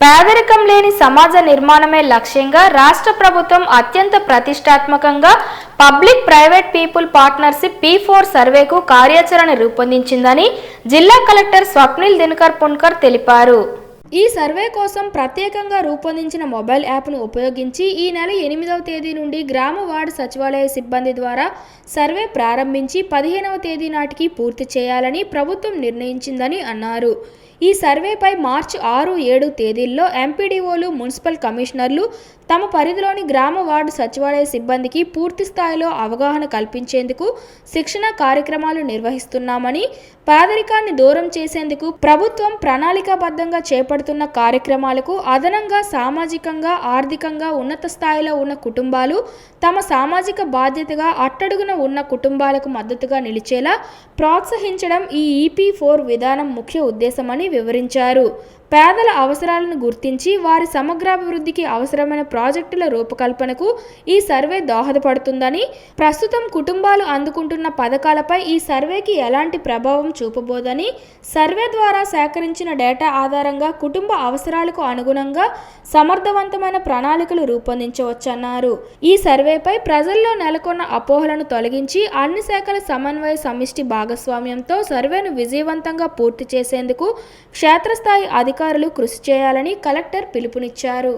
పేదరికం లేని సమాజ నిర్మాణమే లక్ష్యంగా రాష్ట్ర ప్రభుత్వం అత్యంత ప్రతిష్టాత్మకంగా public private people partnership P4 సర్వేకు కార్యాచరణ రూపొందించిందని జిల్లా కలెక్టర్ స్వప్నిల్ దినకర్ పున్కర్ తెలిపారు. ఈ సర్వే కోసం ప్రత్యేకంగా రూపొందించిన మొబైల్ యాప్ను ఉపయోగించి ఈ నెల 8వ తేదీ నుండి గ్రామ వార్డు సచివాలయ సిబ్బంది ద్వారా సర్వే ప్రారంభించి 15వ తేదీ నాటికి పూర్తి చేయాలని ప్రభుత్వం నిర్ణయించిందని అన్నారు. ఈ సర్వేపై మార్చి 6, 7 తేదీల్లో ఎంపీడీఓలు, మున్సిపల్ కమిషనర్లు తమ పరిధిలోని గ్రామ వార్డు సచివాలయ సిబ్బందికి పూర్తి స్థాయిలో అవగాహన కల్పించేందుకు శిక్షణ కార్యక్రమాలు నిర్వహిస్తున్నామని, పేదరికాన్ని దూరం చేసేందుకు ప్రభుత్వం ప్రణాళికాబద్ధంగా చేపడుతున్న కార్యక్రమాలకు అదనంగా సామాజికంగా, ఆర్థికంగా ఉన్నత స్థాయిలో ఉన్న కుటుంబాలు తమ సామాజిక బాధ్యతగా అట్టడుగున ఉన్న కుటుంబాలకు మద్దతుగా నిలిచేలా ప్రోత్సహించడం ఈ EP4 విధానం ముఖ్య ఉద్దేశమని వివరించారు. పేదల అవసరాలను గుర్తించి వారి సమగ్రాభివృద్ధికి అవసరమైన ప్రాజెక్టుల రూపకల్పనకు ఈ సర్వే దోహదపడుతుందని, ప్రస్తుతం కుటుంబాలు అందుకుంటున్న పథకాలపై ఈ సర్వేకి ఎలాంటి ప్రభావం చూపబోదని, సర్వే ద్వారా సేకరించిన డేటా ఆధారంగా కుటుంబ అవసరాలకు అనుగుణంగా సమర్థవంతమైన ప్రణాళికలు రూపొందించవచ్చన్నారు. ఈ సర్వేపై ప్రజల్లో నెలకొన్న అపోహలను తొలగించి అన్ని శాఖల సమన్వయ సమిష్టి భాగస్వామ్యంతో సర్వేను విజయవంతంగా పూర్తి చేసేందుకు క్షేత్రస్థాయి అధికారులు కృషి చేయాలని కలెక్టర్ పిలుపునిచ్చారు.